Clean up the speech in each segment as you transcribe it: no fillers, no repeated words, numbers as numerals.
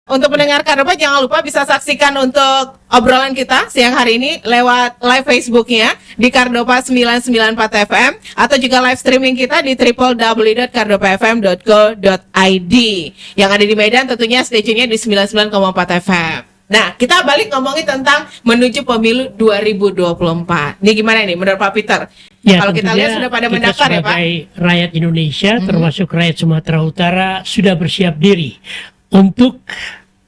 Untuk pendengar Kardopa, jangan lupa bisa saksikan untuk obrolan kita siang hari ini lewat live Facebooknya di Kardopa 994 FM atau juga live streaming kita di www.kardopafm.co.id. Yang ada di Medan tentunya stasiunnya di 99,4 FM. Nah, kita balik ngomongin tentang menuju pemilu 2024. Ini gimana nih menurut Pak Peter? Ya, kalau kita lihat sudah pada mendaftar ya Pak? Sebagai rakyat Indonesia, termasuk rakyat Sumatera Utara, sudah bersiap diri untuk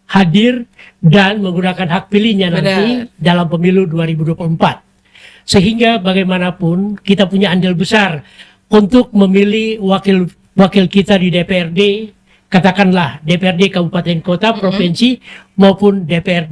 hadir dan menggunakan hak pilihnya nanti dalam pemilu 2024. Sehingga bagaimanapun kita punya andil besar untuk memilih wakil kita di DPRD, katakanlah DPRD Kabupaten Kota, Provinsi maupun DPR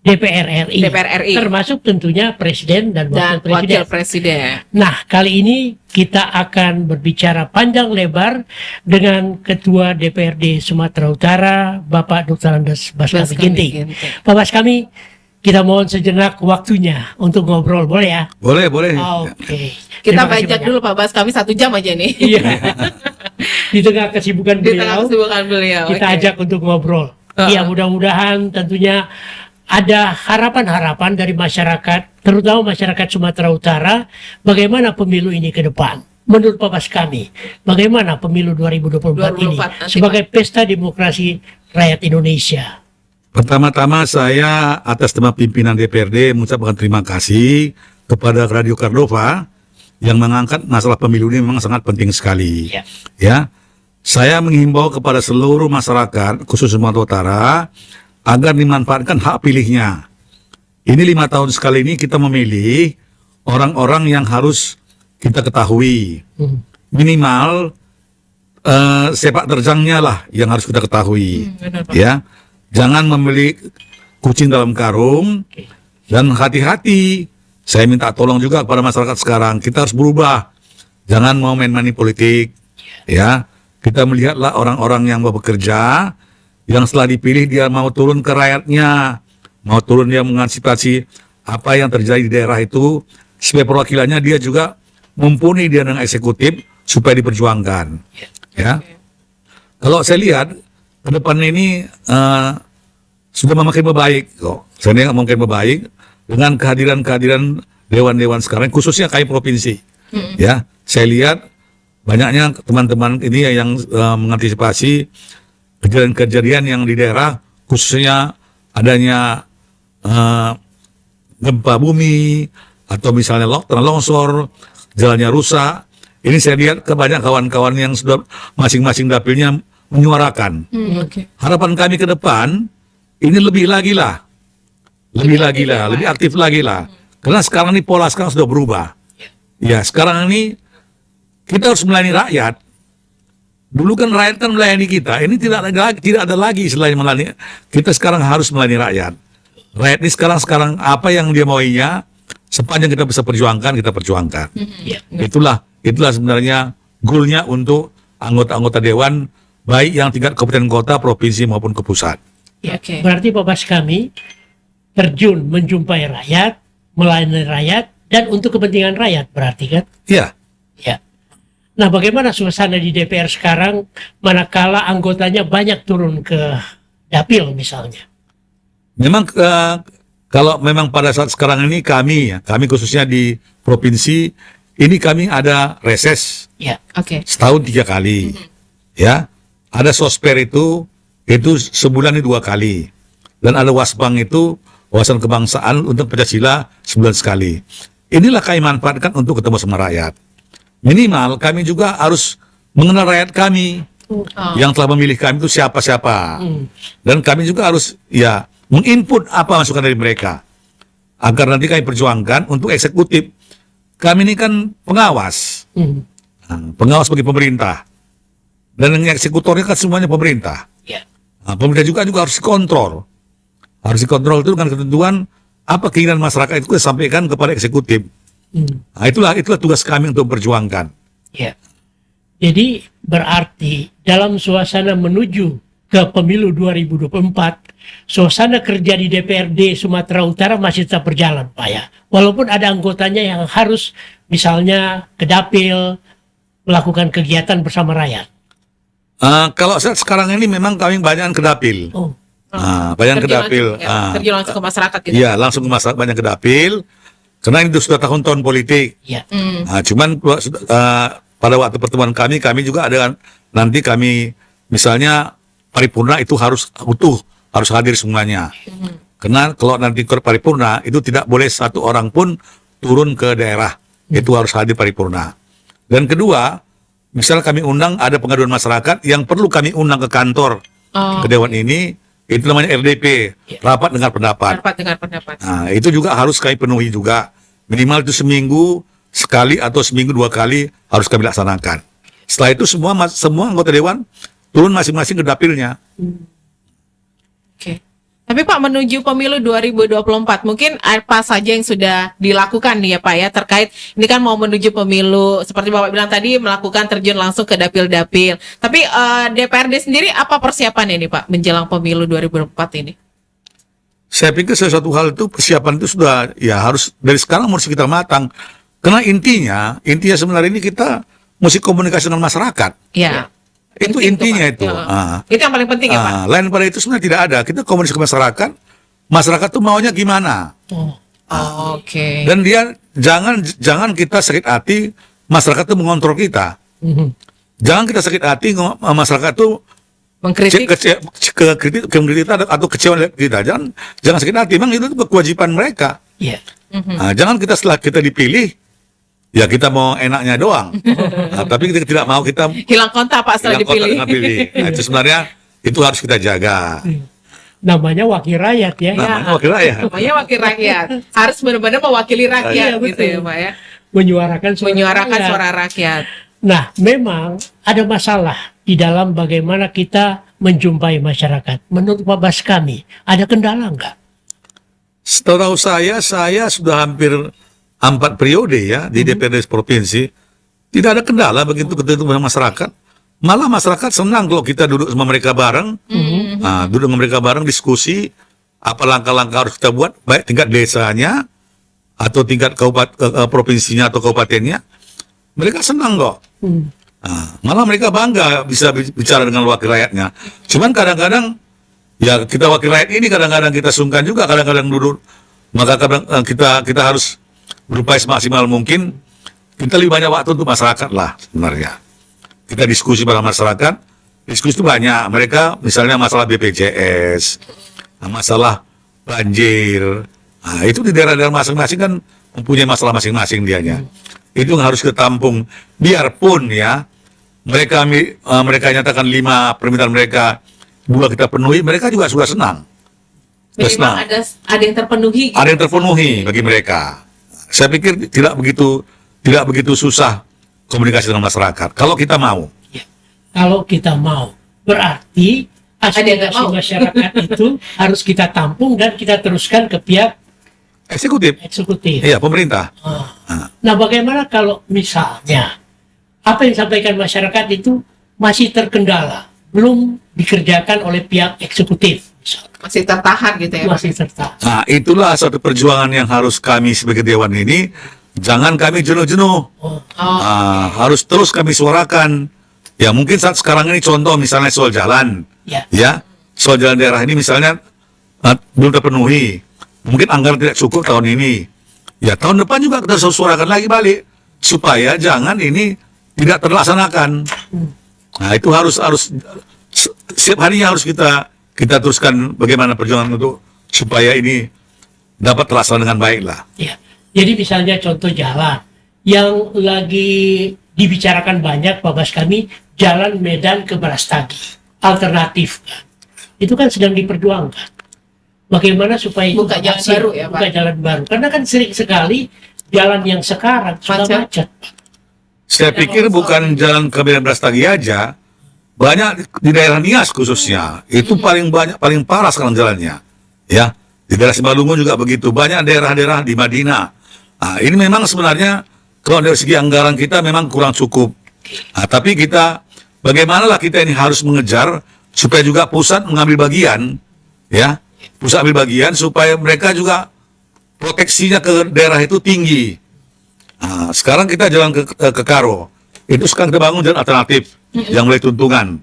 RI, termasuk tentunya Presiden dan Wakil Presiden. Nah, kali ini kita akan berbicara panjang lebar dengan Ketua DPRD Sumatera Utara, Bapak Dr. Andes Baskami Ginting. Pak Baskami, kita mohon sejenak waktunya untuk ngobrol, boleh ya? Boleh. Oke. Kita bajak dulu Pak Baskami 1 jam aja nih. Iya. Di tengah kesibukan beliau, kita ajak untuk ngobrol. Ya, mudah-mudahan tentunya ada harapan-harapan dari masyarakat, terutama masyarakat Sumatera Utara, bagaimana pemilu ini ke depan. Menurut Pak Baskami, bagaimana pemilu 2024 ini sebagai pesta demokrasi rakyat Indonesia? Pertama-tama saya atas nama pimpinan DPRD mengucapkan terima kasih kepada Radio Kardopa yang mengangkat masalah pemilu ini memang sangat penting sekali. Ya, saya menghimbau kepada seluruh masyarakat, khusus Sumatera Utara, agar dimanfaatkan hak pilihnya. Ini 5 tahun sekali ini kita memilih orang-orang yang harus kita ketahui. Minimal sepak terjangnya lah yang harus kita ketahui. Ya, jangan memilih kucing dalam karung. Dan hati-hati, saya minta tolong juga kepada masyarakat sekarang, kita harus berubah. Jangan mau main-main politik. Ya, kita melihatlah orang-orang yang bekerja, yang setelah dipilih dia mau turun ke rakyatnya, mau turun dia mengantisipasi apa yang terjadi di daerah itu, supaya perwakilannya dia juga mumpuni dia dengan eksekutif supaya diperjuangkan. Ya, kalau saya lihat ke depan ini sudah makin membaik kok. Saya lihat makin membaik dengan kehadiran dewan-dewan sekarang, khususnya KAI provinsi. Ya, saya lihat banyaknya teman-teman ini yang mengantisipasi kejadian-kejadian yang di daerah, khususnya adanya gempa bumi atau misalnya longsor, jalannya rusak. Ini saya lihat banyak kawan-kawan yang sudah masing-masing dapilnya menyuarakan. Harapan kami ke depan ini lebih aktif lagi lah. Karena sekarang ini pola sekarang sudah berubah. Ya, sekarang ini kita harus melayani rakyat. Dulu kan rakyat kan melayani kita, ini tidak ada lagi selain melayani. Kita sekarang harus melayani rakyat. Rakyat ini sekarang apa yang dia maunya, sepanjang kita bisa perjuangkan, kita perjuangkan. Itulah sebenarnya goalnya untuk anggota-anggota dewan, baik yang tingkat kabupaten kota, provinsi maupun ke pusat. Berarti Pak Baskami terjun menjumpai rakyat, melayani rakyat, dan untuk kepentingan rakyat berarti kan? Iya. Ya. Nah, bagaimana suasana di DPR sekarang manakala anggotanya banyak turun ke dapil misalnya? Memang kalau memang pada saat sekarang ini kami khususnya di provinsi ini kami ada reses. Setahun 3 kali. Ya. Ada sosper itu sebulan 2 kali. Dan ada wasbang itu wawasan kebangsaan untuk Pancasila sebulan sekali. Inilah kami manfaatkan untuk ketemu sama rakyat. Minimal kami juga harus mengenal rakyat kami yang telah memilih kami itu siapa-siapa. Dan kami juga harus menginput apa masukan dari mereka agar nanti kami perjuangkan untuk eksekutif. Kami ini kan pengawas, pengawas bagi pemerintah. Dan yang eksekutornya kan semuanya pemerintah. Ya. Nah, pemerintah juga harus dikontrol. Harus dikontrol itu dengan ketentuan apa keinginan masyarakat itu disampaikan kepada eksekutif. Nah, itulah tugas kami untuk memperjuangkan. Ya. Jadi berarti dalam suasana menuju ke pemilu 2024, suasana kerja di DPRD Sumatera Utara masih tetap berjalan, Pak ya. Walaupun ada anggotanya yang harus misalnya ke dapil, melakukan kegiatan bersama rakyat. Kalau saat sekarang ini memang kami banyak ke dapil. Oh. Banyak ke dapil. Terjun langsung ke masyarakat gitu. Iya, langsung ke masyarakat, banyak ke dapil. Karena ini sudah tahun-tahun politik. Ya. Cuman pada waktu pertemuan kami juga ada nanti kami misalnya paripurna itu harus utuh, harus hadir semuanya. Karena kalau nanti ke paripurna itu tidak boleh satu orang pun turun ke daerah, itu harus hadir paripurna. Dan kedua, misal kami undang ada pengaduan masyarakat yang perlu kami undang ke kantor ke dewan ini, itu namanya RDP, rapat dengar pendapat. Rapat dengar pendapat. Nah, itu juga harus kami penuhi juga. Minimal itu seminggu sekali atau seminggu 2 kali harus kami laksanakan. Setelah itu semua anggota dewan turun masing-masing ke dapilnya. Oke. Tapi Pak, menuju pemilu 2024 mungkin apa saja yang sudah dilakukan nih ya Pak ya, terkait ini kan mau menuju pemilu seperti Bapak bilang tadi, melakukan terjun langsung ke dapil-dapil. Tapi DPRD sendiri apa persiapannya nih Pak menjelang pemilu 2024 ini? Saya pikir sesuatu hal itu persiapan itu sudah ya harus dari sekarang mesti kita matang. Karena intinya sebenarnya ini kita mesti komunikasi dengan masyarakat. Ya. Itu Penting intinya Pak. itu. Itu yang paling penting ya Pak. Lain pada itu sebenarnya tidak ada. Kita komunikasi ke masyarakat. Masyarakat tuh maunya gimana? Oke. Dan dia jangan kita sakit hati masyarakat tuh mengontrol kita. Jangan kita sakit hati masyarakat tuh Mengkritik. kritik kita atau kecewa kita. Jangan sakit hati. Memang itu kewajiban mereka. Iya. Jangan kita setelah kita dipilih ya kita mau enaknya doang. Tapi kita tidak mau kita Hilang kontak Pak setelah hilang kontak dipilih. dengan pilih. Nah, itu sebenarnya itu harus kita jaga. Namanya wakil rakyat ya. Namanya wakil rakyat. Namanya wakil rakyat. Harus benar-benar mewakili rakyat Iya, gitu betul. ya Pak ya. Menyuarakan Menyuarakan rakyat. suara rakyat. Nah, memang ada masalah di dalam bagaimana kita menjumpai masyarakat. Menurut Pak Baskami, ada kendala nggak? Setahu saya sudah hampir 4 periode ya di DPRD provinsi. Tidak ada kendala begitu ketemu dengan masyarakat. Malah masyarakat senang kalau kita duduk sama mereka bareng. Duduk sama mereka bareng diskusi apa langkah-langkah harus kita buat baik tingkat desanya atau tingkat provinsinya atau kabupatennya. Mereka senang kok. Malah mereka bangga bisa bicara dengan wakil rakyatnya. Cuman kadang-kadang ya kita wakil rakyat ini kadang-kadang kita sungkan juga, kadang-kadang duduk. Maka kadang kita harus berupaya semaksimal mungkin. Kita lebih banyak waktu untuk masyarakat lah sebenarnya. Kita diskusi pada masyarakat. Diskusi itu banyak. Mereka misalnya masalah BPJS, masalah banjir. Itu di daerah-daerah masing-masing kan mempunyai masalah masing-masing dianya. Itu yang harus kita tampung. Biarpun ya mereka nyatakan 5 permintaan mereka 2 kita penuhi, mereka juga sudah senang. Minimal ada yang terpenuhi. Ada yang terpenuhi bagi mereka. Saya pikir tidak begitu susah komunikasi dengan masyarakat. Kalau kita mau. Kalau kita mau, berarti aspirasi masyarakat itu harus kita tampung dan kita teruskan ke pihak eksekutif. Iya, pemerintah. Nah, bagaimana kalau misalnya apa yang disampaikan masyarakat itu masih terkendala, belum dikerjakan oleh pihak eksekutif, Masih tertahan gitu ya Pak. masih tertahan. Nah, itulah suatu perjuangan yang harus kami sebagai dewan ini, jangan kami jenuh-jenuh. Harus terus kami suarakan. Ya, mungkin saat sekarang ini contoh misalnya soal jalan. Ya, soal jalan daerah ini misalnya belum terpenuhi. Mungkin anggaran tidak cukup tahun ini. Ya, tahun depan juga kita suarakan lagi balik supaya jangan ini tidak terlaksanakan. Nah, itu harus setiap harinya harus kita teruskan bagaimana perjuangan untuk supaya ini dapat terlaksana dengan baik lah. Ya. Jadi misalnya contoh jalan yang lagi dibicarakan banyak Pak Baskami, jalan Medan ke Brastagi, alternatif kan. Itu kan sedang diperjuangkan. Bagaimana supaya Buka jalan baru ya, Pak? Buka jalan baru. Karena kan sering sekali jalan yang sekarang sudah macet. Saya pikir bukan jalan ke Medan Brastagi aja, banyak di daerah Nias khususnya itu paling parah sekarang jalannya, ya. Di daerah Simalungun juga begitu, banyak daerah-daerah di Madinah. Nah, ini memang sebenarnya kalau dari segi anggaran kita memang kurang cukup. Nah, tapi kita bagaimanalah kita ini harus mengejar supaya juga pusat mengambil bagian, ya, pusat ambil bagian supaya mereka juga proteksinya ke daerah itu tinggi. Nah, sekarang kita jalan ke Karo, itu sekarang kita bangun jalan alternatif yang mulai tuntungan.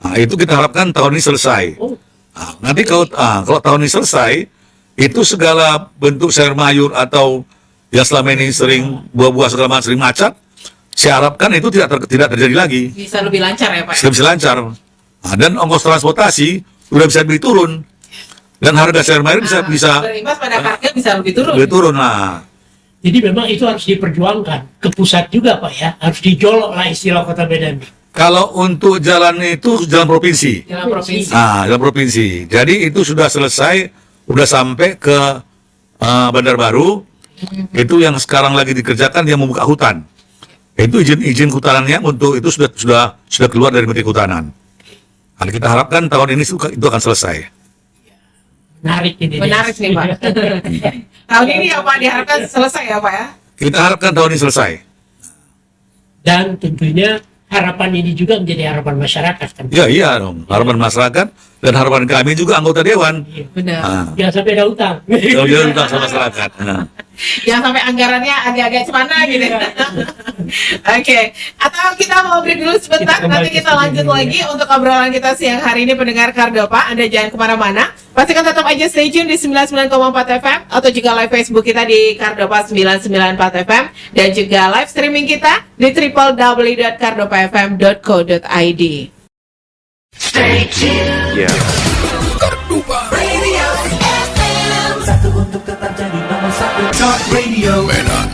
Nah, itu kita harapkan tahun ini selesai. Nah, nanti kalau tahun ini selesai, itu segala bentuk sayur mayur atau yang selama ini sering buah-buah segala macam sering macet, saya harapkan itu tidak terjadi lagi. Bisa lebih lancar ya Pak? Sudah bisa lancar. Nah, dan ongkos transportasi sudah bisa lebih turun. Dan harga sayur mayur bisa berimbas pada harga bisa lebih turun. lebih turun. Nah, Jadi memang itu harus diperjuangkan ke pusat juga Pak ya, harus dijolok lah istilah Kota Medan. kalau untuk jalan itu jalan provinsi. Jalan provinsi. Nah, jalan provinsi. Jadi itu sudah selesai, sudah sampai ke Bandar Baru. Itu yang sekarang lagi dikerjakan yang membuka hutan. Itu izin hutanannya untuk itu sudah keluar dari Menteri Kehutanan. Nah, kita harapkan tahun ini itu akan selesai. Menarik ini. Menarik nih Pak. Tahun ini ya Pak diharapkan selesai ya Pak ya? Kita harapkan tahun ini selesai. Dan tentunya harapan ini juga menjadi harapan masyarakat kan. Ya iya dong, harapan masyarakat dan harapan kami juga anggota dewan. Iya. Benar. Nah, Jangan sampai ada utang. kalau dia tentang sama masyarakat. Nah. Jangan sampai anggarannya agak-agak cemana gitu. Oke, atau kita mau break dulu sebentar, Kita nanti kembali kita ke lanjut studio, lagi untuk obrolan kita siang hari ini pendengar Kardopa. Anda jangan kemana-mana, pastikan tetap aja stay tune di 99,4 FM atau juga live Facebook kita di Kardopa 994 FM dan juga live streaming kita di www.kardopafm.co.id. Stay tuned. Yeah. Kardopa Radio FM. Satu untuk tetap jadi nomor satu. Talk Radio Medan.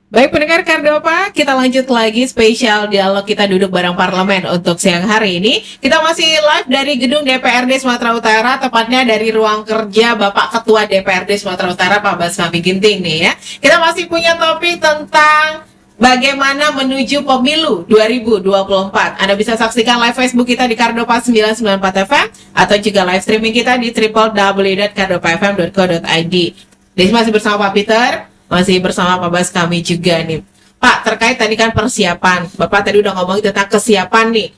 Baik pendengar Kardopa, kita lanjut lagi spesial dialog kita duduk bareng parlemen untuk siang hari ini. Kita masih live dari gedung DPRD Sumatera Utara, tepatnya dari ruang kerja Bapak Ketua DPRD Sumatera Utara Pak Baskami Ginting nih ya. Kita masih punya topik tentang bagaimana menuju pemilu 2024. Anda bisa saksikan live Facebook kita di Kardopa 994 FM atau juga live streaming kita di www.kardopafm.co.id. Jadi masih bersama Pak Peter, masih bersama Pak Baskami juga nih. Pak, terkait tadi kan persiapan, Bapak tadi udah ngomongin tentang kesiapan nih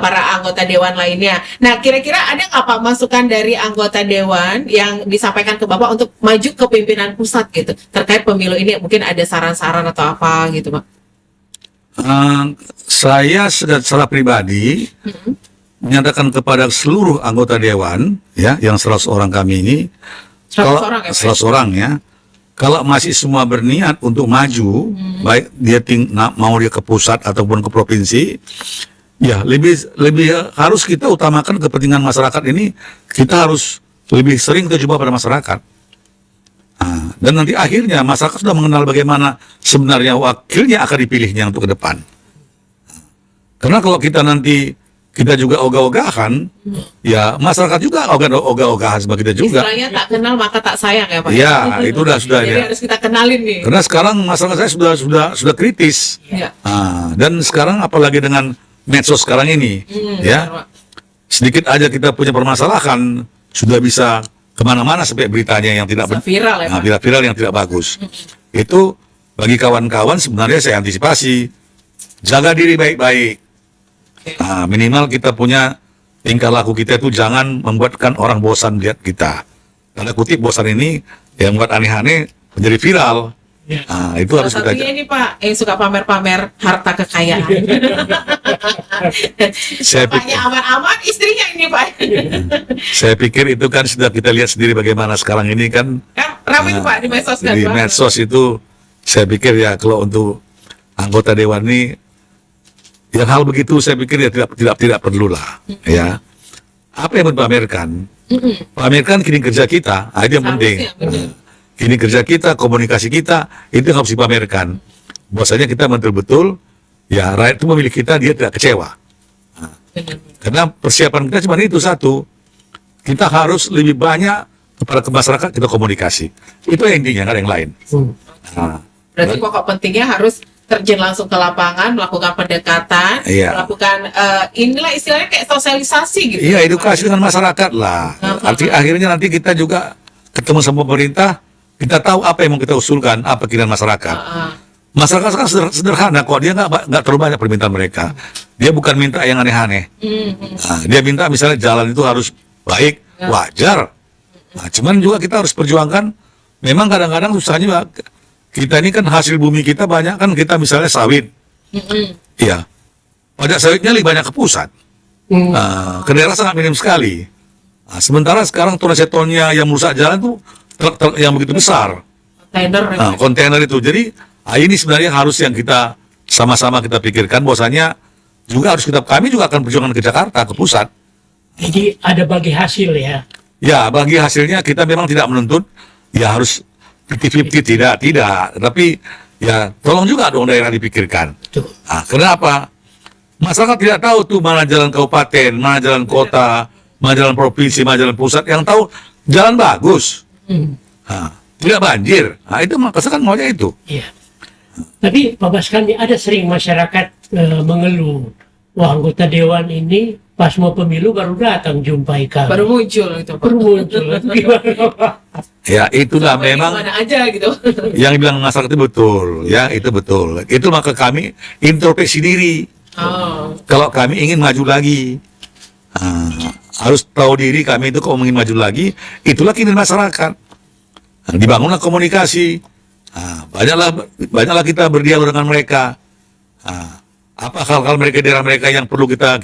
para anggota dewan lainnya. Nah, kira-kira ada nggak Pak masukan dari anggota dewan yang disampaikan ke Bapak untuk maju ke pimpinan pusat gitu terkait pemilu ini? Mungkin ada saran-saran atau apa gitu, Pak? Saya secara pribadi menyatakan kepada seluruh anggota dewan ya yang 100 orang kami ini 100 orang ya, Pak? 100 orang ya. Kalau masih semua berniat untuk maju, baik dia mau dia ke pusat ataupun ke provinsi, ya lebih harus kita utamakan kepentingan masyarakat ini. Kita harus lebih sering terjebak pada masyarakat. Nah, dan nanti akhirnya masyarakat sudah mengenal bagaimana sebenarnya wakilnya akan dipilihnya untuk ke depan. Karena kalau kita nanti kita juga ogah-ogahan, ya masyarakat juga ogah-ogahan sama kita juga. Istilahnya tak kenal maka tak sayang ya Pak? Ya, itu sudah Jadi ya. harus kita kenalin nih. Karena sekarang masyarakat saya sudah kritis. Ya. Dan sekarang apalagi dengan medsos sekarang ini, ya Benar, Pak. sedikit aja kita punya permasalahan sudah bisa kemana-mana sampai beritanya yang tidak Bisa viral ya, Pak? viral yang tidak bagus. Itu bagi kawan-kawan sebenarnya saya antisipasi, jaga diri baik-baik. Minimal kita punya tingkah laku kita itu jangan membuatkan orang bosan lihat kita. Tanda kutip bosan ini yang membuat aneh-aneh menjadi viral. Ya. Itu Salah harus kita satunya ini Pak, yang suka pamer-pamer harta kekayaan. Saya Bapaknya aman-aman, istrinya ini Pak. Saya pikir itu kan sudah kita lihat sendiri bagaimana sekarang ini kan Kan ramai tuh Pak di medsos kan di Pak. medsos itu saya pikir ya kalau untuk anggota dewan ini yang hal begitu saya pikir ya tidak perlulah ya. Apa yang mau dipamerkan? Pamerkan kinerja kita, itu yang penting. Harusnya, benar. Kinerja kita, komunikasi kita itu yang harus dipamerkan. Bahwasanya kita betul-betul ya rakyat itu memilih kita, dia tidak kecewa. Benar. Karena persiapan kita cuma itu satu. Kita harus lebih banyak kepada masyarakat kita komunikasi. Itu intinya, nggak ada yang lain. Nah, Berarti pokok pentingnya harus terjun langsung ke lapangan, melakukan pendekatan, Iya. melakukan inilah istilahnya kayak sosialisasi gitu. Iya, edukasi dengan masyarakat lah. Akhirnya nanti kita juga ketemu sama pemerintah, kita tahu apa yang mau kita usulkan, apa keinginan masyarakat. Masyarakat kan sederhana kok, dia nggak terlalu banyak permintaan mereka. Dia bukan minta yang aneh-aneh. Nah, dia minta misalnya jalan itu harus baik, wajar. Nah, cuman juga kita harus perjuangkan. Memang kadang-kadang susahnya juga, kita ini kan hasil bumi kita banyak kan, kita misalnya sawit. Iya. Pajak sawitnya lebih banyak ke pusat. Ke daerah sangat minim sekali. Nah, sementara sekarang tonase-tonnya yang merusak jalan tuh truk-truk yang begitu besar. Kontainer itu. Jadi ini sebenarnya harus yang kita sama-sama kita pikirkan, bahwasanya juga harus kami juga akan perjuangan ke Jakarta, ke pusat. Jadi ada bagi hasil ya. Ya, bagi hasilnya kita memang tidak menuntut ya harus 50-50, tidak. Tapi ya tolong juga dong daerah dipikirkan. Betul. Nah, kenapa? Masyarakat tidak tahu tuh mana jalan kabupaten, mana jalan kota, mana jalan provinsi, mana jalan pusat. Yang tahu jalan bagus. Nah, tidak banjir. Nah, itu makanya kan maunya itu. Iya. Tapi Pak Baskandi, ada sering masyarakat mengeluh, wah anggota dewan ini pas mau pemilu baru datang jumpai kami. Baru muncul itu. Baru muncul. Gimana Pak? Ya, itulah memang Mana aja gitu. yang bilang masyarakat itu betul. Ya, itu betul. Itu maka kami introspeksi diri. Kalau kami ingin maju lagi, harus tahu diri kami itu kalau ingin maju lagi, itulah keinginan masyarakat. Dibangunlah komunikasi. Banyaklah kita berdialog dengan mereka. Apa hal-hal mereka daerah mereka yang perlu kita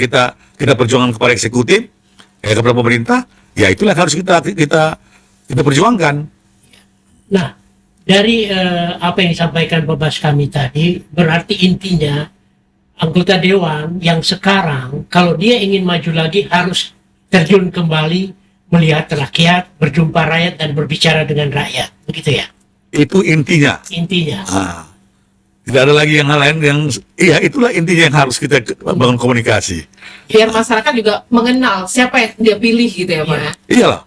perjuangkan kepada eksekutif, kepada pemerintah, ya itulah yang harus kita perjuangkan. Nah, dari apa yang disampaikan Pak Baskami tadi, berarti intinya anggota dewan yang sekarang kalau dia ingin maju lagi harus terjun kembali, melihat rakyat, berjumpa rakyat dan berbicara dengan rakyat, begitu ya? Itu intinya. Intinya. Tidak ada lagi yang lain yang, iya itulah intinya yang harus kita bangun komunikasi. Biar masyarakat juga mengenal siapa yang dia pilih gitu ya Pak ya. Iyalah.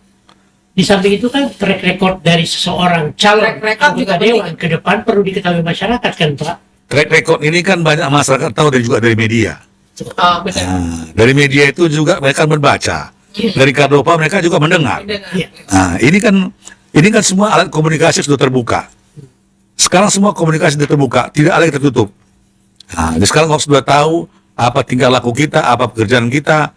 Di samping itu kan track record dari seseorang calon Track record juga anggota dewan ke depan perlu diketahui masyarakat kan Pak? Track record ini kan banyak masyarakat tahu dan juga dari media. Benar. Dari media itu juga mereka membaca. Dari Kardopa mereka juga mendengar. Iya. Nah, ini kan semua alat komunikasi sudah terbuka. Sekarang semua komunikasi sudah terbuka, tidak ada yang tertutup. Nah, jadi sekarang kalau sudah tahu apa tingkah laku kita, apa pekerjaan kita,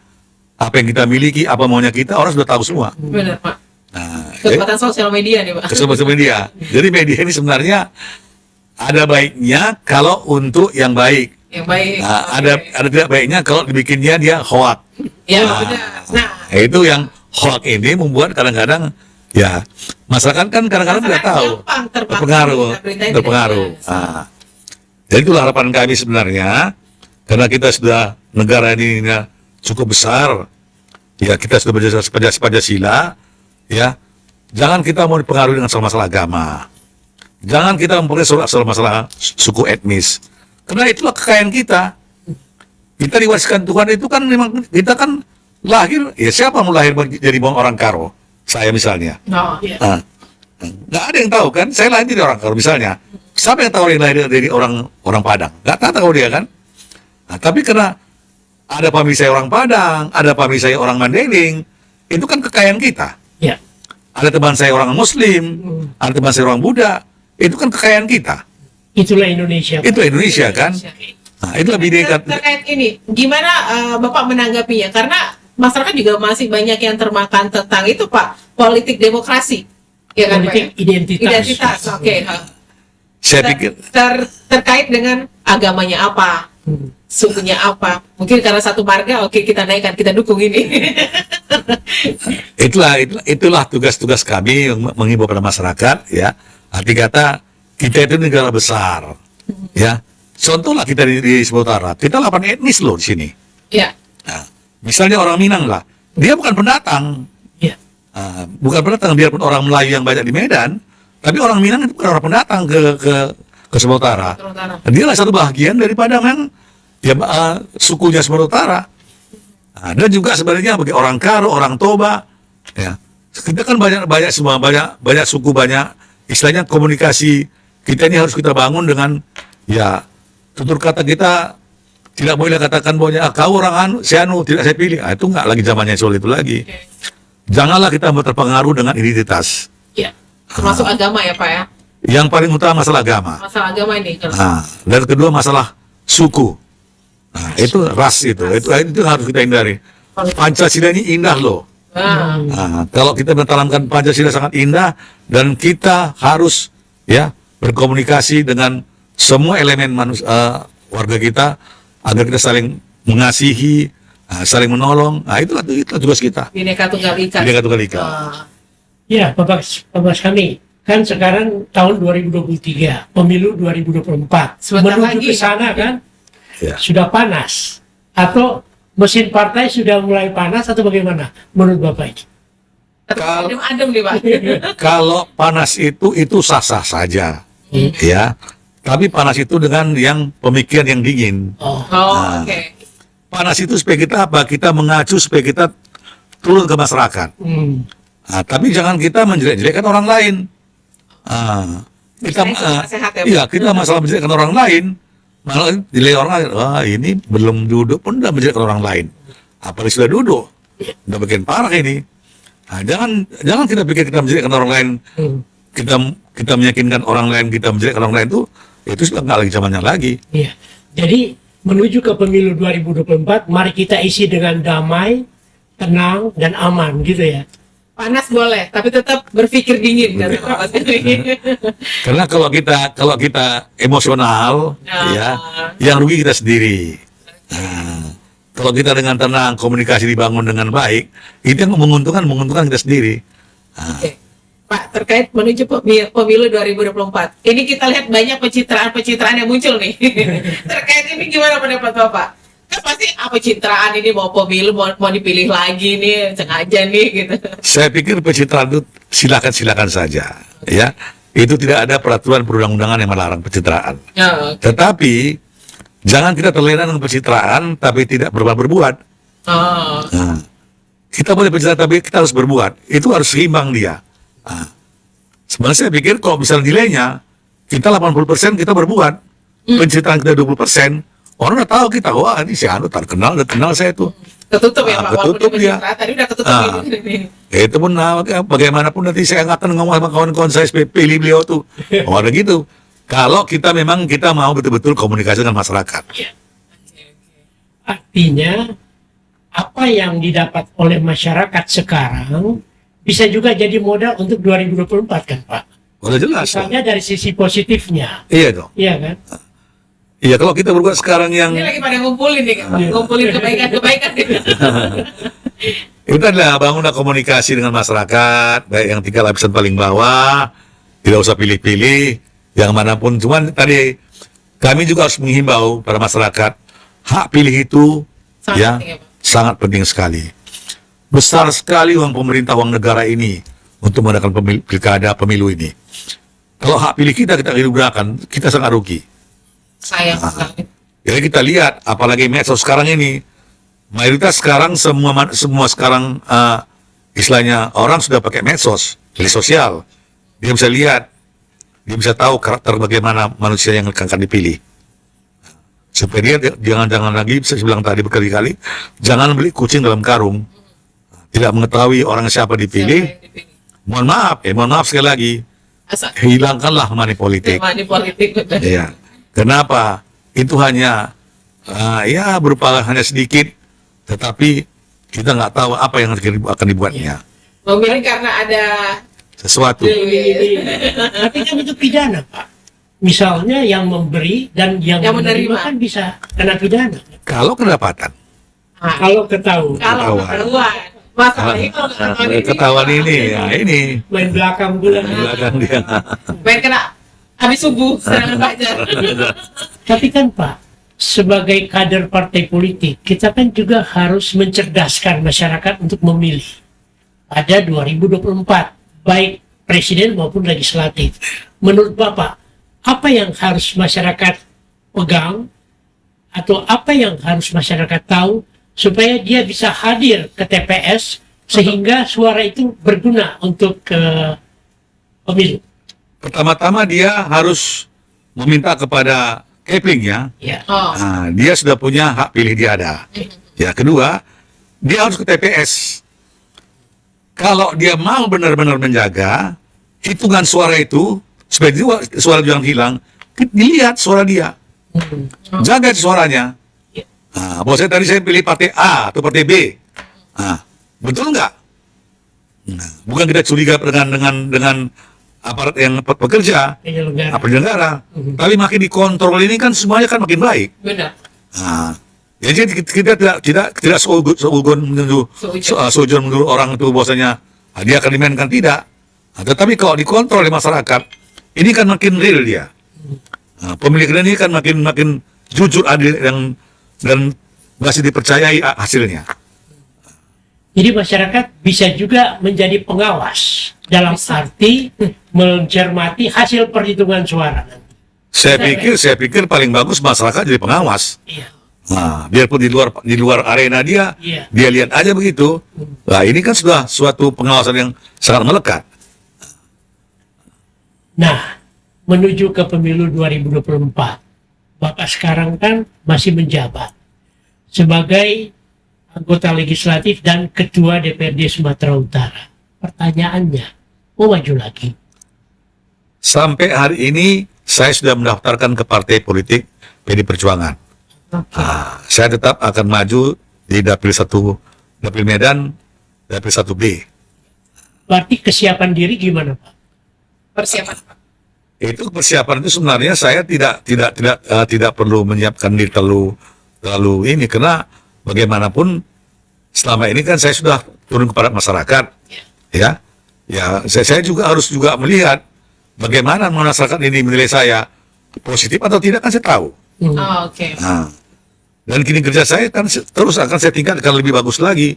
apa yang kita miliki, apa maunya kita, orang sudah tahu semua. Benar Pak. Nah, Kekuatan sosial media nih Pak. ke sosial media. Jadi media ini sebenarnya ada baiknya kalau untuk yang baik. Yang baik. Nah, Oke. ada tidak baiknya kalau dibikinnya dia hoak. Ya benar. Nah, Itu yang hoak ini membuat kadang-kadang ya masyarakat kan kadang-kadang tidak tahu, gampang terpengaruh. berita-beritanya tidak jelas. Jadi itulah harapan kami sebenarnya, karena kita sudah negara ini cukup besar, ya kita sudah berjasa Pancasila, ya jangan kita mau dipengaruhi dengan masalah agama, jangan kita mempengaruhi soal masalah suku etnis, karena itulah kekayaan kita. Kita diwariskan Tuhan itu kan memang kita kan lahir, ya siapa mau lahir jadi orang Karo? Saya misalnya. Iya. Nggak ada yang tahu kan, saya lahir dari orang Karo misalnya. Siapa yang tahu yang lahir dari orang Padang? Nggak tahu dia kan. Nah, tapi karena ada pamili saya orang Padang, ada pamili saya orang Mandailing, itu kan kekayaan kita. Ya. Ada teman saya orang Muslim, ada teman saya orang Buddha, itu kan kekayaan kita. Itulah Indonesia. Itu Indonesia kan. Nah, itulah bineka. Terkait ini, gimana Bapak menanggapinya? Karena masyarakat juga masih banyak yang termakan tentang itu Pak, politik demokrasi, ya kan Pak? Politik identitas. Identitas, oke. Saya pikir Terkait dengan agamanya apa, sukunya apa? Mungkin karena satu marga, oke kita naikkan, kita dukung ini. itulah tugas-tugas kami mengimbau pada masyarakat, ya. Arti kata kita itu negara besar, ya. Contohlah kita di Sumatera Utara, kita 8 etnis loh di sini. Ya. Nah, misalnya orang Minang lah, dia bukan pendatang, Ya. bukan pendatang, biarpun orang Melayu yang banyak di Medan, tapi orang Minang itu bukan orang pendatang ke Sumatera Utara. Utara. Dia lah satu bagian daripada memang ya, sukunya Sumatera Utara. Nah, dan juga sebenarnya bagi orang Karo, orang Toba, ya kita kan banyak semua, banyak suku, banyak istilahnya komunikasi kita ini harus kita bangun dengan ya tutur kata kita tidak boleh katakan bahwa kau orang anu, si anu tidak saya pilih. Itu nggak lagi zamannya soal itu lagi. Janganlah kita terpengaruh dengan identitas. Ya. Termasuk agama ya Pak ya. Yang paling utama masalah agama. Masalah agama ini. Nah, dan kedua masalah suku. Nah, itu ras itu harus kita hindari. Pancasila ini indah loh. Nah, kalau kita menanamkan Pancasila sangat indah dan kita harus ya berkomunikasi dengan semua elemen manusia, warga kita agar kita saling mengasihi, saling menolong. Nah, itu tugas kita. Bhinneka Tunggal Ika. Bhinneka Tunggal Ika. Ya, Bapak kami kan sekarang tahun 2023, pemilu 2024. Sebentar Menuju lagi. ke sana kan Ya. sudah panas, atau mesin partai sudah mulai panas atau bagaimana menurut Bapak ini? Adem-adem nih Pak. Kalau panas itu sah-sah saja, ya. Tapi panas itu dengan yang pemikiran yang dingin. Oh, Oh, oke. Panas itu supaya kita apa? Kita mengacu supaya kita turun ke masyarakat. Nah, tapi jangan kita menjelek-jelekkan orang lain. Kita, Nasihat ya, Pak? iya, kita masalah menjelekkan orang lain, malah nilai orang lain. Wah, ini belum duduk pun udah menjelekkan orang lain. Apalagi sudah duduk, udah bikin parah ini. Nah, jangan kita pikir kita menjelekkan orang lain, kita meyakinkan orang lain, kita menjelekkan orang lain itu sudah nggak lagi zamannya lagi. iya. Jadi menuju ke pemilu 2024, mari kita isi dengan damai, tenang dan aman gitu ya. Panas boleh, tapi tetap berpikir dingin kata Pak Basri. Karena kalau kita emosional, ya, yang rugi kita sendiri. Nah, kalau kita dengan tenang, komunikasi dibangun dengan baik, itu yang menguntungkan kita sendiri. Oke. Pak, terkait menuju pemilu 2024, ini kita lihat banyak pencitraan yang muncul nih. Terkait ini gimana pendapat Bapak? Kan pasti pencitraan ini mau pemilu mau dipilih lagi nih, sengaja nih gitu. Saya pikir pencitraan itu silakan saja, ya. Itu tidak ada peraturan perundang-undangan yang melarang pencitraan. Ya, oke. Tetapi jangan kita terlena dengan pencitraan tapi tidak berbuat. Oh, Nah, kita boleh pencitraan tapi kita harus berbuat. Itu harus seimbang dia. Nah, sebenarnya saya pikir kalau misalnya nilainya kita 80% kita berbuat, pencitraan kita 20%, orang udah tahu kita, wah ini si Anu terkenal saya tuh. ketutup ya Pak, walaupun ketutup dia dia. pencitraan, tadi udah ketutup ini. Itu pun bagaimanapun nanti saya akan ngomong sama kawan-kawan saya pilih beliau tuh. Oh ada gitu. Kalau kita memang kita mau betul-betul komunikasi dengan masyarakat. Artinya apa yang didapat oleh masyarakat sekarang bisa juga jadi modal untuk 2024 kan Pak? Udah jelas. Misalnya dari sisi positifnya, Iya dong. iya kan? Iya kalau kita berbuat sekarang yang Ini lagi pada ngumpulin nih, kan? Ngumpulin kebaikan-kebaikan. itu adalah bangunlah komunikasi dengan masyarakat, baik yang 3 lapisan paling bawah, tidak usah pilih-pilih, yang manapun. Cuman tadi kami juga harus menghimbau pada masyarakat, hak pilih itu Sangat ya penting ya, Pak. sangat penting sekali. Besar sekali uang pemerintah, uang negara ini untuk mengadakan pilkada pemilu ini. Kalau hak pilih kita gunakan, kita sangat rugi. Sayang sekali. Jadi kita lihat, apalagi medsos sekarang ini, mayoritas sekarang semua sekarang istilahnya orang sudah pakai medsos, media sosial. Dia bisa lihat, dia bisa tahu karakter bagaimana manusia yang akan dipilih. Supaya dia jangan lagi, saya bilang tadi berkali-kali, jangan beli kucing dalam karung. Tidak mengetahui orang siapa dipilih. Siapa yang dipilih? Mohon maaf sekali lagi, Asal hilangkanlah money politik. money politik. Iya. Kenapa? Itu hanya ya berupa hanya sedikit, tetapi kita nggak tahu apa yang akan dibuatnya. Memilih karena ada Sesuatu. Tapi kan itu pidana Pak. Misalnya yang memberi dan yang Yang menerima menerima. kan bisa kena pidana. Kalau kedapatan, Kalau ketahuan, kalau ketahuan. Masalahnya kalau ketahuan ini, ya ini main belakang bulan. di belakang dia. main kena habis subuh serangan fajar. Tapi kan Pak, sebagai kader partai politik, kita kan juga harus mencerdaskan masyarakat untuk memilih pada 2024, baik presiden maupun legislatif. Menurut Bapak, apa yang harus masyarakat pegang atau apa yang harus masyarakat tahu supaya dia bisa hadir ke TPS sehingga suara itu berguna untuk pemilu? Pertama-tama dia harus meminta kepada Kepling Ya. Oh. nah, dia sudah punya hak pilih, dia ada. Ya, kedua, dia harus ke TPS. Kalau dia mau benar-benar menjaga hitungan suara itu supaya suara jangan hilang, dilihat suara dia, jaga suaranya. Nah, bahwa tadi saya pilih partai A atau partai B, nah, betul nggak? Nah, bukan kita curiga dengan aparat yang bekerja, penyelenggara, tapi makin dikontrol ini kan semuanya kan makin baik. Benar. Nah, jadi kita tidak seugon menuduh orang itu bahwasanya dia akan dimainkan, tidak. Nah, tetapi kalau dikontrol oleh masyarakat, ini kan makin real dia. Nah, pemilihan ini kan makin jujur, adil, dan masih dipercayai hasilnya. Jadi masyarakat bisa juga menjadi pengawas dalam arti mencermati hasil perhitungan suara. Saya pikir paling bagus masyarakat jadi pengawas. Iya. Nah, biarpun di luar arena dia, Iya. dia lihat aja begitu. Nah, ini kan sudah suatu pengawasan yang sangat melekat. Nah, menuju ke pemilu 2024, Bapak sekarang kan masih menjabat sebagai anggota legislatif dan ketua DPRD Sumatera Utara. Pertanyaannya, mau maju lagi? Sampai hari ini saya sudah mendaftarkan ke partai politik PD Perjuangan. Saya tetap akan maju di Dapil 1, Dapil Medan, Dapil 1B. Berarti kesiapan diri gimana, Pak? Persiapan. Itu persiapan itu sebenarnya saya tidak perlu menyiapkan diri terlalu ini, karena bagaimanapun selama ini kan saya sudah turun kepada masyarakat, ya saya juga harus melihat bagaimana masyarakat ini menilai saya positif atau tidak, kan saya tahu. Oh, oke. Nah, dan kini kerja saya kan terus akan saya tingkatkan lebih bagus lagi.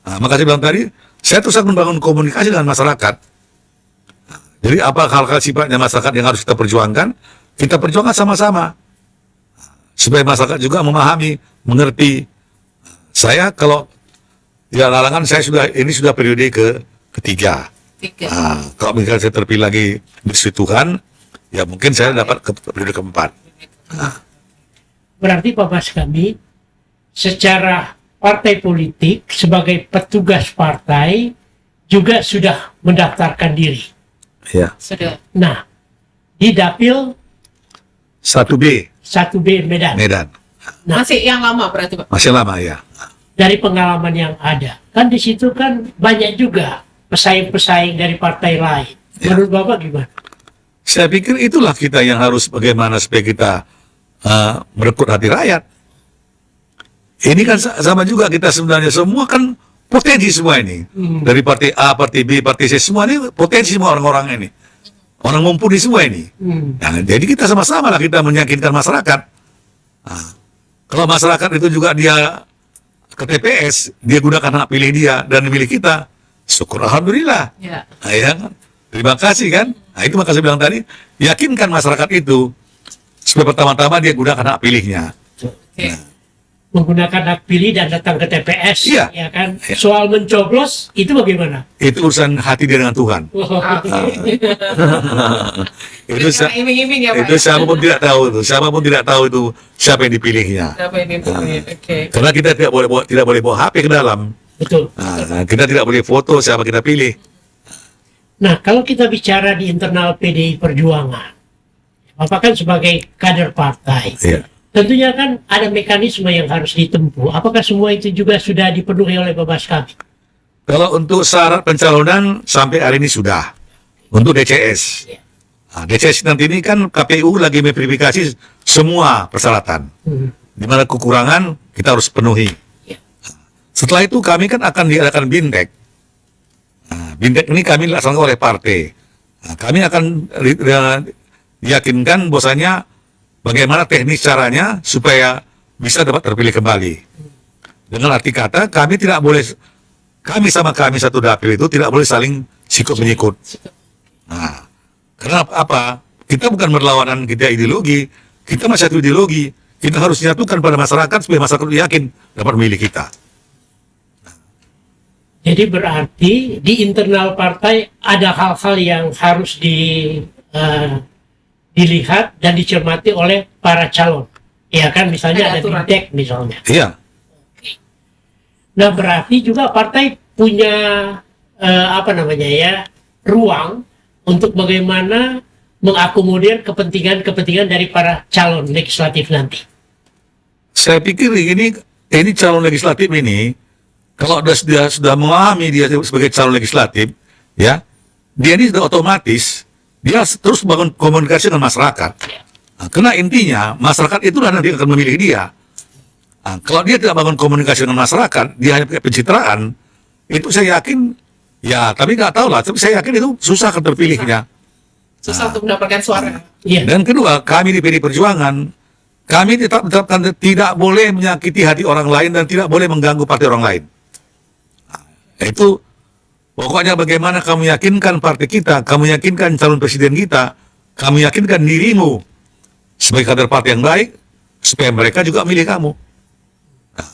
Nah, maka saya bilang tadi, saya terus akan membangun komunikasi dengan masyarakat. Jadi apa hal-hal sifatnya masyarakat yang harus kita perjuangkan sama-sama. Supaya masyarakat juga memahami, mengerti. Saya kalau tidak halangan, ini sudah periode ketiga. Nah, kalau misalnya saya terpilih lagi di Tuhan, ya mungkin saya dapat ke periode keempat. Berarti Pak Baskami secara partai politik sebagai petugas partai juga sudah mendaftarkan diri. Ya. Sudah. Nah, di Dapil 1B 1B Medan. Nah, Masih yang lama berarti, Pak? masih lama ya. dari pengalaman yang ada, kan di situ kan banyak juga pesaing-pesaing dari partai lain. Ya. Menurut Bapak gimana? Saya pikir itulah kita yang harus bagaimana supaya kita merekrut hati rakyat. Ini kan sama juga, kita sebenarnya semua kan potensi semua ini. Dari partai A, partai B, partai C, semua ini potensi semua orang-orang ini. Orang mumpuni semua ini. Nah, jadi kita sama-sama lah kita meyakinkan masyarakat. Nah, kalau masyarakat itu juga dia ke TPS, dia gunakan hak pilih dia dan milih kita, syukur alhamdulillah. Ya. Nah, ya kan? Terima kasih kan. Nah, itu maka saya bilang tadi, yakinkan masyarakat itu supaya pertama-tama dia gunakan hak pilihnya. Oke. Menggunakan hak pilih dan datang ke TPS, Iya. ya kan? Iya. Soal mencoblos itu bagaimana? Itu urusan hati dia dengan Tuhan. Itu Karena iming-iming ya, Pak. itu siapapun tidak tahu itu siapa yang dipilihnya. Siapa yang dipilih? Oke. Karena kita tidak boleh bawa HP ke dalam. Betul. Nah, kita tidak boleh foto siapa kita pilih. Nah, kalau kita bicara di internal PDI Perjuangan, Bapak kan sebagai kader partai, Iya. tentunya kan ada mekanisme yang harus ditempuh. Apakah semua itu juga sudah dipenuhi oleh Pak Baskami? Kalau untuk syarat pencalonan sampai hari ini sudah. Untuk DCS. Nah, DCS nanti ini kan KPU lagi memverifikasi semua persyaratan. Di mana kekurangan kita harus penuhi. Ya. Setelah itu kami kan akan diadakan Bindek. Nah, Bindek ini kami dilaksanakan oleh partai. Nah, kami akan diyakinkan bahwasanya bagaimana teknis caranya supaya bisa dapat terpilih kembali. Dengan arti kata kami satu dapil itu tidak boleh saling sikut menyikut. Nah, karena apa? Kita bukan berlawanan, kita ideologi, kita masih satu ideologi. Kita harus nyatukan pada masyarakat supaya masyarakat yakin dapat memilih kita. Jadi berarti di internal partai ada hal-hal yang harus dilihat dan dicermati oleh para calon. Ya kan, misalnya Ada ada di aturan. DEC misalnya. Iya. Nah, berarti juga partai punya apa namanya ya, ruang untuk bagaimana mengakomodir kepentingan-kepentingan dari para calon legislatif nanti. Saya pikir ini calon legislatif ini, kalau dia sudah memahami dia sebagai calon legislatif, ya, dia ini sudah otomatis dia terus bangun komunikasi dengan masyarakat. Nah, karena intinya masyarakat itulah nanti akan memilih dia. Nah, kalau dia tidak bangun komunikasi dengan masyarakat, dia hanya pakai pencitraan, itu saya yakin, ya, tapi nggak tahu lah. Tapi saya yakin itu susah akan terpilihnya. Susah untuk mendapatkan suara. Iya. Dan kedua, kami di PD Perjuangan, kami tetapkan tidak boleh menyakiti hati orang lain dan tidak boleh mengganggu partai orang lain. Nah, itu pokoknya bagaimana kamu yakinkan partai kita, kamu yakinkan calon presiden kita, kamu yakinkan dirimu sebagai kader partai yang baik, supaya mereka juga milih kamu. Nah,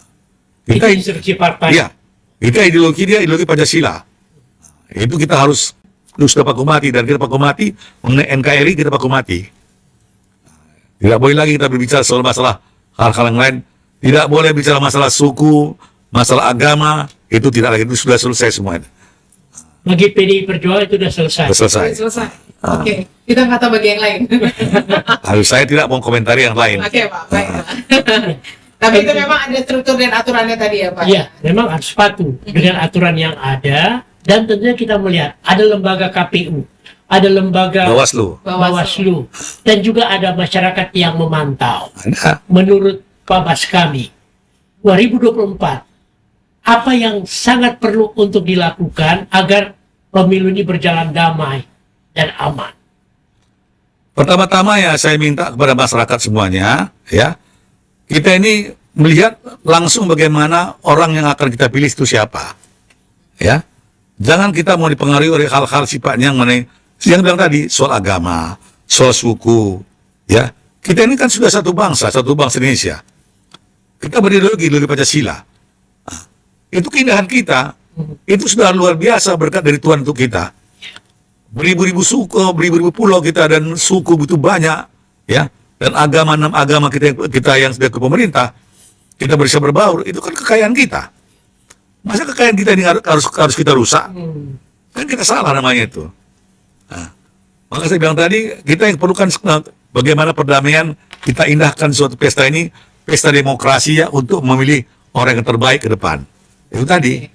Itu instruksi partai. iya, kita ideologi dia ideologi Pancasila. Nah, itu kita harus sudah paku mati, dan kita paku mati mengenai NKRI, kita paku mati. Tidak boleh lagi kita berbicara soal masalah hal-hal yang lain. Tidak boleh bicara masalah suku, masalah agama, itu tidak lagi, itu sudah selesai semua. Bagi PDI Perjuangan itu sudah selesai. Sudah selesai. Selesai. Oke, kita nggak tahu bagi yang lain. Lalu saya tidak mau komentari yang lain. Oke, Pak. Baik, Pak. Tapi itu memang ada struktur dan aturannya tadi ya, Pak. Iya, memang harus patuh dengan aturan yang ada, dan tentunya kita melihat ada lembaga KPU, ada lembaga Bawaslu, dan juga ada masyarakat yang memantau. Ada. Menurut Pak Baskami, 2024, apa yang sangat perlu untuk dilakukan agar pemilu ini berjalan damai dan aman? Pertama-tama ya saya minta kepada masyarakat semuanya, ya, kita ini melihat langsung bagaimana orang yang akan kita pilih itu siapa, ya. Jangan kita mau dipengaruhi oleh hal-hal sifatnya yang bilang tadi soal agama, soal suku, ya. Kita ini kan sudah satu bangsa Indonesia. Kita berideologi Pancasila. Nah, itu keindahan kita, itu sudah luar biasa berkat dari Tuhan untuk kita. Beribu-ribu suku, beribu-ribu pulau kita, dan suku begitu banyak, ya. Dan enam agama kita yang sudah ke pemerintah, kita bisa berbaur, itu kan kekayaan kita. Masa kekayaan kita ini harus kita rusak? Kan kita salah namanya itu. Nah, maka saya bilang tadi, kita yang perlukan bagaimana perdamaian, kita indahkan suatu pesta ini, pesta demokrasi ya, untuk memilih orang yang terbaik ke depan. Itu tadi.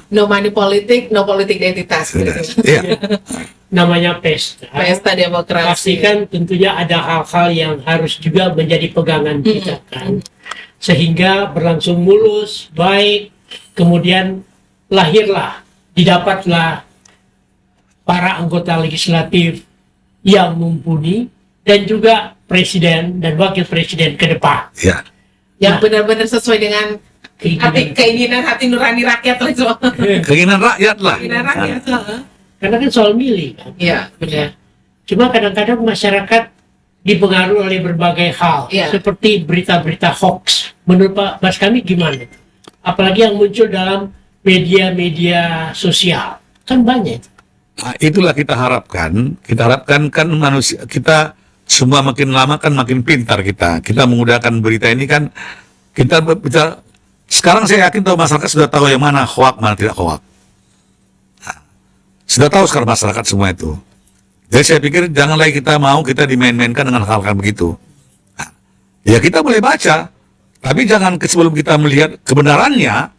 No money politik, no politik identitas. Gitu. Iya. Namanya pesta. Pesta demokrasi. Pastikan tentunya ada hal-hal yang harus juga menjadi pegangan kita kan. Sehingga berlangsung mulus, baik, kemudian didapatlah para anggota legislatif yang mumpuni, dan juga presiden dan wakil presiden ke depan. Ya. Yang benar-benar sesuai dengan keinginan hati nurani rakyat lah. Keinginan rakyat lah. Keinginan rakyat. Karena kan soal milih kan. Iya, benar. Cuma kadang-kadang masyarakat dipengaruhi oleh berbagai hal, Iya. seperti berita-berita hoax. Menurut Pak Baskami gimana? Apalagi yang muncul dalam media-media sosial, kan banyak. Nah, itulah kita harapkan kan manusia kita semua makin lama kan makin pintar kita menggunakan berita ini kan, kita bicara. Sekarang saya yakin tahu masyarakat sudah tahu yang mana hoak, mana tidak hoak. Nah, sudah tahu sekarang masyarakat semua itu. Jadi saya pikir jangan lagi kita dimain-mainkan dengan hal-hal begitu. Nah, ya kita boleh baca, tapi jangan sebelum kita melihat kebenarannya,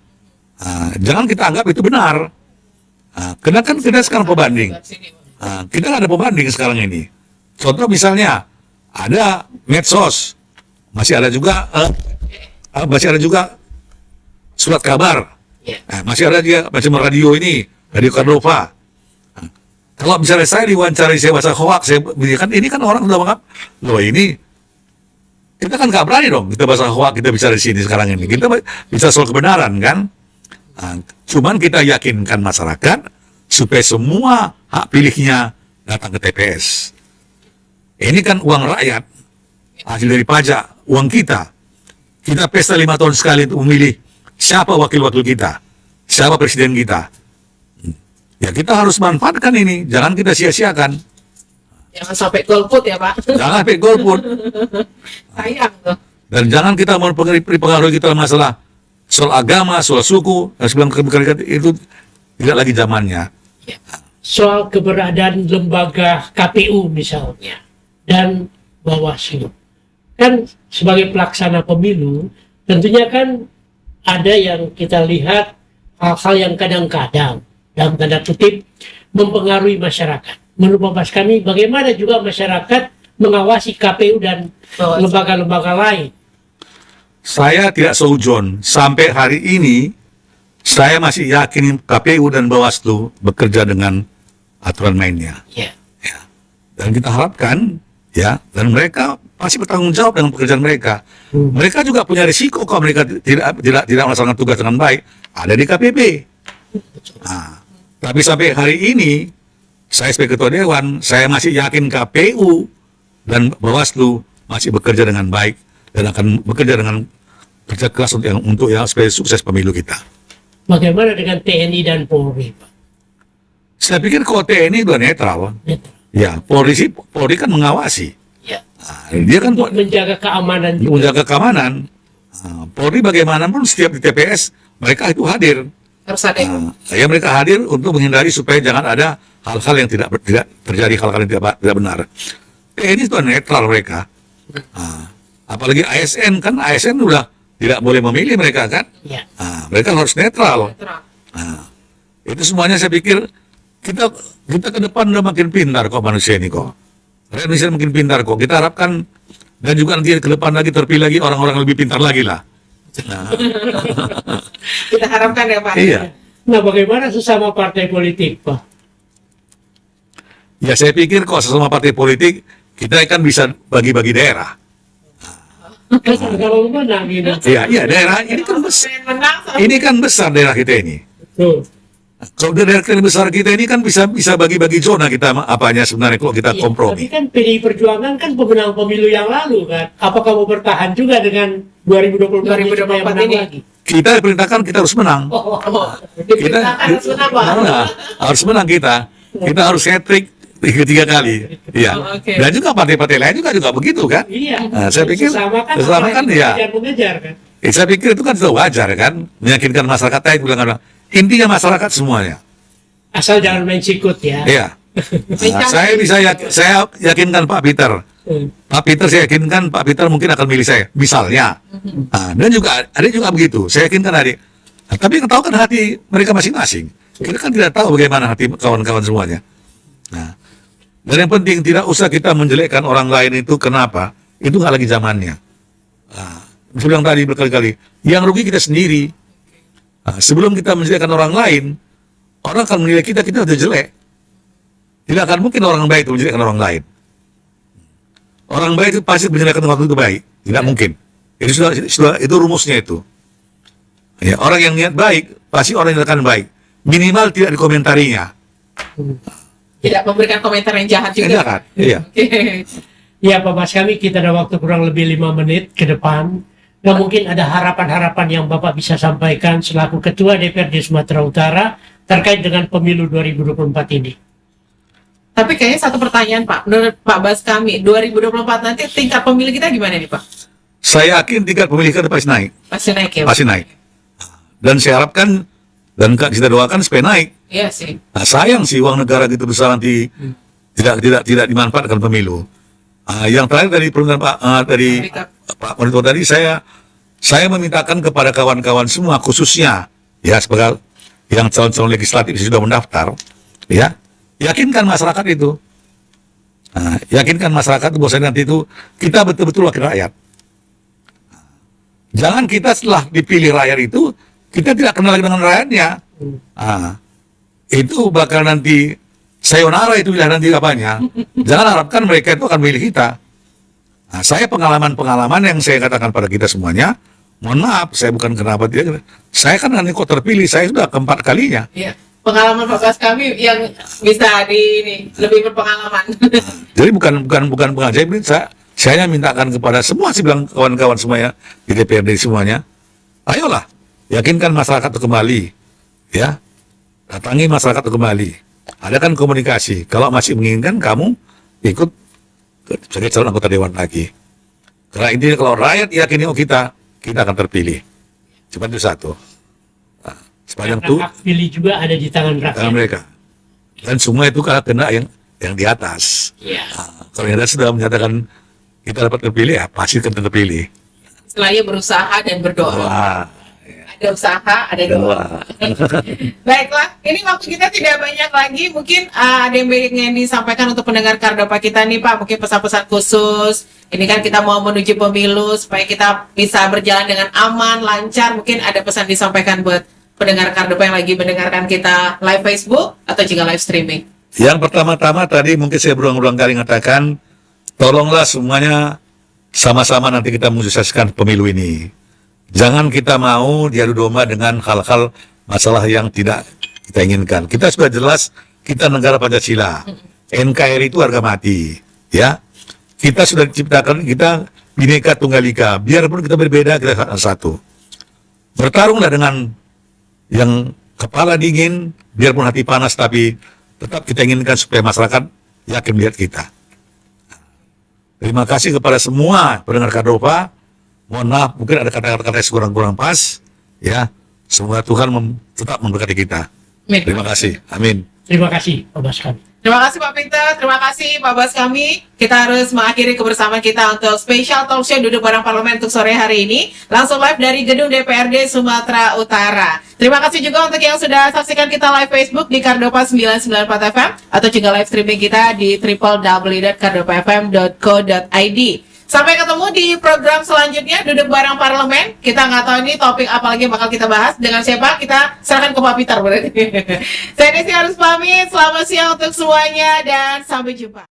jangan kita anggap itu benar. Karena kan kita sekarang pembanding. Kita nggak ada pembanding sekarang ini. Contoh misalnya ada medsos, masih ada juga surat kabar, masih ada juga macam radio ini, radio Cardova. Kalau misalnya saya diwawancari saya bahasa hoax, ini kan orang sudah menganggap, loh ini kita kan nggak berani dong kita bahasa hoax, kita bicara di sini sekarang ini, kita bisa soal kebenaran kan. Cuman kita yakinkan masyarakat supaya semua hak pilihnya datang ke TPS. Ini kan uang rakyat, hasil dari pajak, uang kita. Kita pesta 5 tahun sekali untuk memilih siapa wakil-wakil kita, siapa presiden kita. Ya kita harus manfaatkan ini, jangan kita sia-siakan. Jangan sampai golput ya Pak. Jangan sampai golput. Sayang tuh. Dan jangan kita mempengaruhi kita masalah soal agama, soal suku, dan sebelum itu tidak lagi zamannya. Soal keberadaan lembaga KPU misalnya dan Bawaslu, kan sebagai pelaksana pemilu tentunya kan ada yang kita lihat hal-hal yang kadang-kadang dalam tanda kutip mempengaruhi masyarakat. Menurut Mas kami, bagaimana juga masyarakat mengawasi KPU dan Bawaslu. lembaga-lembaga lain? Saya tidak seujon. Sampai hari ini, saya masih yakin KPU dan Bawaslu bekerja dengan aturan mainnya. Ya. Ya. Dan kita harapkan, ya, dan mereka pasti bertanggung jawab dengan pekerjaan mereka. Mereka juga punya risiko kalau mereka tidak melaksanakan tugas dengan baik. Ada di KPP. Nah, tapi sampai hari ini, saya sebagai Ketua Dewan, saya masih yakin KPU dan Bawaslu masih bekerja dengan baik dan akan bekerja dengan kerja keras untuk yang supaya sukses pemilu kita. Bagaimana dengan TNI dan Polri, Pak? Saya pikir kalau TNI sudah netral. Netral. Ya, Polri kan mengawasi. Ya. Nah, dia kan Untuk menjaga keamanan juga. menjaga keamanan. Nah, Polri bagaimanapun setiap di TPS mereka itu hadir. Harus ada yang Ya mereka hadir untuk menghindari supaya jangan ada hal-hal yang tidak terjadi, hal-hal yang tidak benar. TNI itu netral mereka. Nah, apalagi ASN kan, ASN udah tidak boleh memilih mereka kan. Ya. Nah, mereka harus netral. netral. Nah, itu semuanya saya pikir kita ke depan udah makin pintar kok manusia ini kok. Rakyat Indonesia makin pintar kok. Kita harapkan dan juga nanti ke depan lagi terpilih lagi orang-orang lebih pintar lagi lah. Nah, Kita harapkan ya Pak. iya. Nah, bagaimana sesama partai politik, Pak? Ya saya pikir kok sesama partai politik kita kan bisa bagi-bagi daerah. Kan kalau menang ini. Iya daerah ini kan besar. Pengen menang sama Ini kan besar daerah kita ini. Tuh. Kalau daerah kita besar kita ini kan bisa bagi-bagi zona kita apanya sebenarnya kalau kita Iya, kompromi. tapi kan PDI Perjuangan kan pemenang pemilu yang lalu kan. Apakah mau bertahan juga dengan 2024 supaya menang ini? lagi? Kita diperintahkan kita harus menang. Oh, Oh, Kita diperintahkan harus menang Pak. harus menang kita. Kita harus hat-trick 3 kali. Iya. Oh, oke. Dan juga partai-partai lain juga begitu kan. iya. Nah, saya pikir sesama kan ya. mengejar kan. Saya pikir itu kan sudah wajar kan, meyakinkan masyarakat lain bilang intinya masyarakat semuanya. Asal jangan main sikut ya. Iya. Nah, saya yakinkan Pak Peter. Pak Peter saya yakinkan Pak Peter mungkin akan milih saya, misalnya. Nah, dan juga adik juga begitu. Saya yakinkan adik. Nah, tapi yang tahu kan hati mereka masing-masing. Kita kan tidak tahu bagaimana hati kawan-kawan semuanya. Nah, dan yang penting tidak usah kita menjelekkan orang lain itu kenapa? Itu nggak lagi zamannya. Nah, saya bilang tadi berkali-kali, yang rugi kita sendiri. Nah, sebelum kita menjelekkan orang lain, orang akan menilai kita udah jelek. Tidak akan mungkin orang baik itu menjelekkan orang lain. Orang baik itu pasti menjelekkan orang itu baik. Tidak mungkin. Itu sudah itu rumusnya itu. Ya, orang yang niat baik pasti orang yang akan baik. Minimal tidak dikomentarinya. Tidak memberikan komentar yang jahat juga. Tidak kan? Iya. Oke. Ya Pak Mas kami kita ada waktu kurang lebih 5 menit ke depan. Nah mungkin ada harapan-harapan yang Bapak bisa sampaikan selaku Ketua DPRD Sumatera Utara terkait dengan pemilu 2024 ini. Tapi kayaknya satu pertanyaan Pak, menurut Pak Bas kami 2024 nanti tingkat pemilih kita gimana nih Pak? Saya yakin tingkat pemilih kita pasti naik. Pasti naik ya Pak? Pasti naik. Dan saya harapkan dan kita doakan supaya naik. Iya sih. Nah, sayang sih uang negara gitu besar nanti tidak dimanfaatkan pemilu. Yang terakhir dari permintaan dari Pak Monitor tadi saya memintakan kepada kawan-kawan semua khususnya ya sebagai yang calon-calon legislatif sudah mendaftar ya yakinkan masyarakat itu. Yakinkan masyarakat itu bahwa nanti itu kita betul-betul wakil rakyat. Jangan kita setelah dipilih rakyat itu kita tidak kenal lagi dengan rakyatnya. Itu bakal nanti sayonara itu wilayah nanti apanya. Jangan harapkan mereka itu akan milih kita. Saya pengalaman-pengalaman yang saya katakan pada kita semuanya, mohon maaf, saya bukan kenapa tidak. Saya kan nanti kok terpilih, saya sudah keempat kalinya. Iya. Pengalaman Pak Bas kami yang bisa lebih berpengalaman. Jadi bukan pengajaib, saya mintakan kepada semua sih bilang kawan-kawan semuanya di DPRD semuanya, ayolah yakinkan masyarakat itu kembali, ya datangi masyarakat itu kembali, adakan komunikasi. Kalau masih menginginkan kamu ikut sebagai calon anggota dewan lagi. Karena intinya kalau rakyat yakini kita akan terpilih. Cuma itu satu. Nah, sepanjang Karena itu hak pilih juga ada di tangan tangan rakyat. mereka. Dan semua itu kena yang di atas. Ya. Nah, kalau yang di atas sudah menyatakan kita dapat terpilih, ya pasti akan terpilih. Istilahnya berusaha dan berdoa. Wah, Ada usaha, ada doa. Baiklah, ini waktu kita tidak banyak lagi. Mungkin ada yang ingin disampaikan untuk pendengar Kardopa kita nih Pak. Mungkin pesan-pesan khusus. Ini kan kita mau menuju pemilu supaya kita bisa berjalan dengan aman, lancar. Mungkin ada pesan disampaikan buat pendengar Kardopa yang lagi mendengarkan kita live Facebook atau juga live streaming. yang pertama-tama tadi mungkin saya berulang-ulang kali mengatakan, tolonglah semuanya sama-sama nanti kita mensukseskan pemilu ini. Jangan kita mau diadu domba dengan hal-hal masalah yang tidak kita inginkan. Kita sudah jelas kita negara Pancasila. NKRI itu harga mati, ya. Kita sudah diciptakan kita Bhinneka Tunggal Ika. Biarpun kita berbeda, kita satu. Bertarunglah dengan yang kepala dingin, biarpun hati panas, tapi tetap kita inginkan supaya masyarakat yakin melihat kita. Terima kasih kepada semua pendengar Kardopa. Mohon maaf, mungkin ada kata-kata yang kurang-kurang pas, ya. Semoga Tuhan tetap memberkati kita. Amin. Terima kasih. Amin. Terima kasih, Pak Baskam. Terima kasih Pak Peter, terima kasih Pak Bas kami. Kita harus mengakhiri kebersamaan kita untuk spesial talk show Duduk Bareng Parlemen untuk sore hari ini. Langsung live dari gedung DPRD Sumatera Utara. Terima kasih juga untuk yang sudah saksikan kita live Facebook di Kardopa 994 FM atau juga live streaming kita di www.kardopafm.co.id. Sampai ketemu di program selanjutnya Duduk Bareng Parlemen. Kita nggak tahu ini topik apa lagi yang bakal kita bahas. Dengan siapa? Kita serahkan ke Pak Peter berarti. Saya Desi harus pamit. Selamat siang untuk semuanya dan sampai jumpa.